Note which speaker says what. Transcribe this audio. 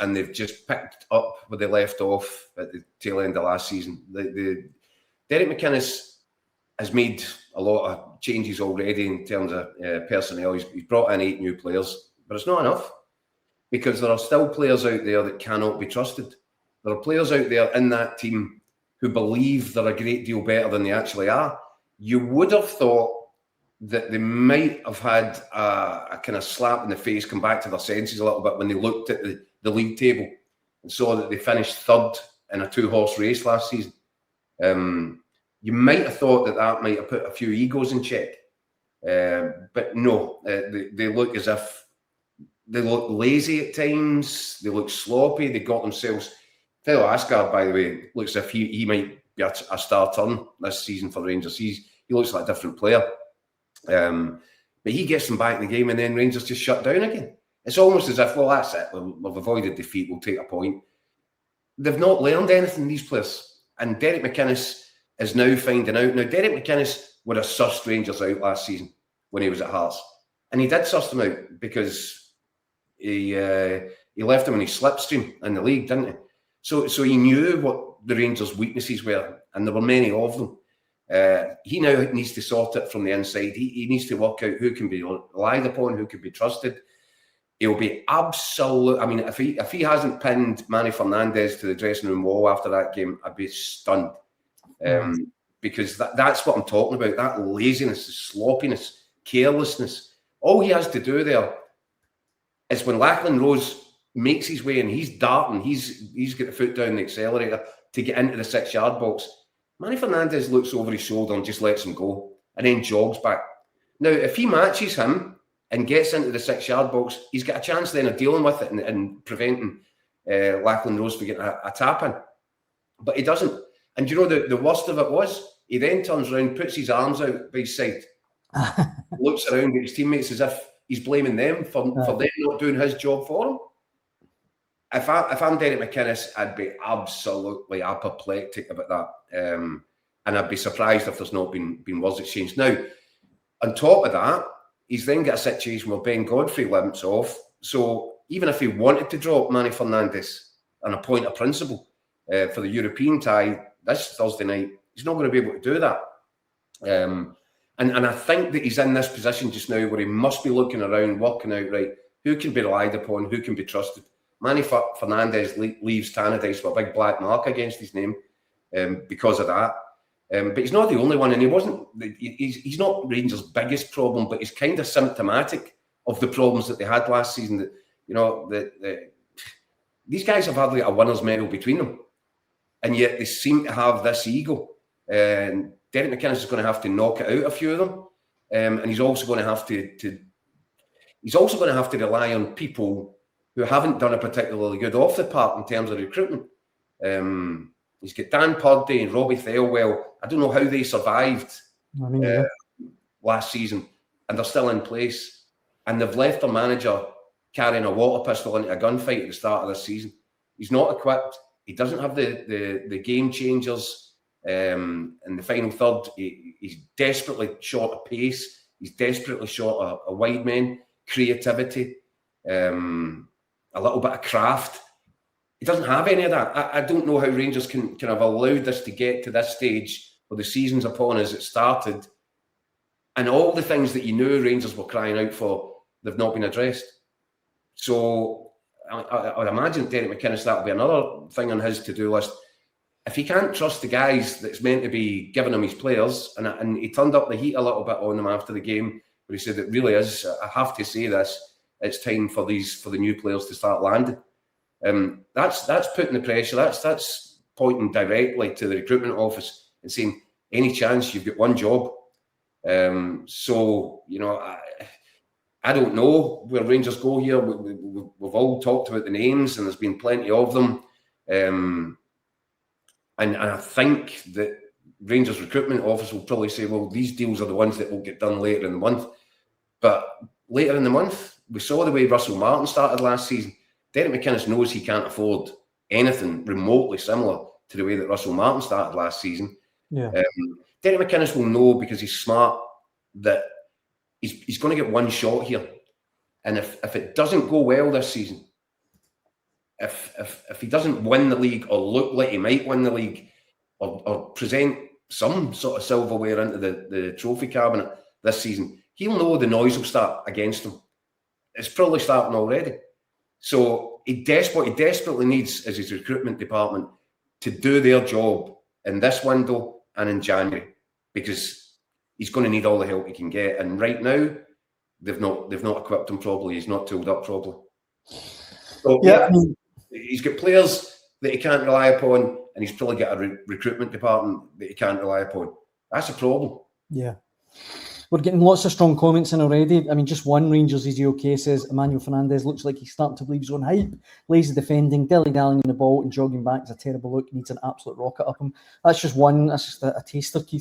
Speaker 1: and they've just picked up where they left off at the tail end of last season. Derek McInnes has made a lot of changes already in terms of personnel. He's brought in 8 new players, but it's not enough, because there are still players out there that cannot be trusted. There are players out there in that team who believe they're a great deal better than they actually are. You would have thought that they might have had a kind of slap in the face, come back to their senses a little bit when they looked at the league table and saw that they finished 3rd in a 2-horse race last season. You might have thought that might have put a few egos in check. But no, they look as if they look lazy at times. They look sloppy. They got themselves... Fellow Asgard, by the way, looks as if he might be a star turn this season for Rangers. He looks like a different player. But he gets them back in the game, and then Rangers just shut down again. It's almost as if, well, that's it. We've avoided defeat. We'll take a point. They've not learned anything, these players. And Derek McInnes is now finding out. Now, Derek McInnes would have sussed Rangers out last season when he was at Hearts. And he did suss them out because he left them in his slipstream in the league, didn't he? So he knew what the Rangers' weaknesses were, and there were many of them. He now needs to sort it from the inside. He needs to work out who can be relied upon, who can be trusted. He'll be absolute. I mean, if he hasn't pinned Manny Fernandez to the dressing room wall after that game, I'd be stunned. Because that's what I'm talking about. That laziness, sloppiness, carelessness. All he has to do there is when Lachlan Rose makes his way and he's darting, he's got the foot down the accelerator to get into the 6-yard box. Manny Fernandez looks over his shoulder and just lets him go and then jogs back. Now, if he matches him and gets into the 6-yard box, he's got a chance then of dealing with it and preventing Lachlan Rose from getting a tap in. But he doesn't. And you know, the worst of it was, he then turns around, puts his arms out by his side, looks around at his teammates as if he's blaming them for them not doing his job for him. If I'm Derek McInnes, I'd be absolutely apoplectic about that. And I'd be surprised if there's not been words exchanged. Now, on top of that, he's then got a situation where Ben Godfrey limps off. So even if he wanted to drop Manny Fernandez on a point of principle for the European tie this Thursday night, he's not going to be able to do that. And I think that he's in this position just now where he must be looking around, working out, right, who can be relied upon, who can be trusted. Manny Fernandez leaves Tannadice with a big black mark against his name because of that. But he's not the only one, and he's not Rangers' biggest problem, but he's kind of symptomatic of the problems that they had last season. That, you know, these guys have hardly a winner's medal between them, and yet they seem to have this ego. And Derek McInnes is going to have to knock it out a few of them, and he's also going to have to rely on people who haven't done a particularly good off the park in terms of recruitment. He's got Dan Purdy and Robbie Thelwell. I don't know how they survived last season, and they're still in place. And they've left their manager carrying a water pistol into a gunfight at the start of this season. He's not equipped. He doesn't have the game changers in the final third. He's desperately short of pace. He's desperately short of wide men, creativity, a little bit of craft. He doesn't have any of that. I don't know how Rangers can have allowed this to get to this stage where the season's upon us. It started, and all the things that you knew Rangers were crying out for, they've not been addressed. So I would imagine Derek McInnes, that'll be another thing on his to-do list. If he can't trust the guys that's meant to be giving him his players, and he turned up the heat a little bit on them after the game, where he said it really is, I have to say this, it's time for the new players to start landing. That's putting the pressure. That's pointing directly to the recruitment office and saying, any chance, you've got one job. So, you know, I don't know where Rangers go here. We've all talked about the names, and there's been plenty of them. And I think that Rangers recruitment office will probably say, well, these deals are the ones that will get done later in the month. But later in the month, we saw the way Russell Martin started last season. Derek McInnes knows he can't afford anything remotely similar to the way that Russell Martin started last season. Yeah. Derek McInnes will know, because he's smart, that he's going to get one shot here. And if it doesn't go well this season, if he doesn't win the league or look like he might win the league or present some sort of silverware into the trophy cabinet this season, he'll know the noise will start against him. It's probably starting already. So he desperately needs, as his recruitment department, to do their job in this window and in January, because he's going to need all the help he can get. And right now, they've not equipped him properly. He's not tooled up properly. So yeah, he's got players that he can't rely upon, and he's probably got a recruitment department that he can't rely upon. That's a problem.
Speaker 2: Yeah. We're getting lots of strong comments in already. I mean, just one Rangers is okay says Emmanuel Fernandez looks like he's starting to believe his own hype. Lazy defending, dilly-dallying in the ball and jogging back is a terrible look. He needs an absolute rocket up him. That's just one. That's just a taster, Keith.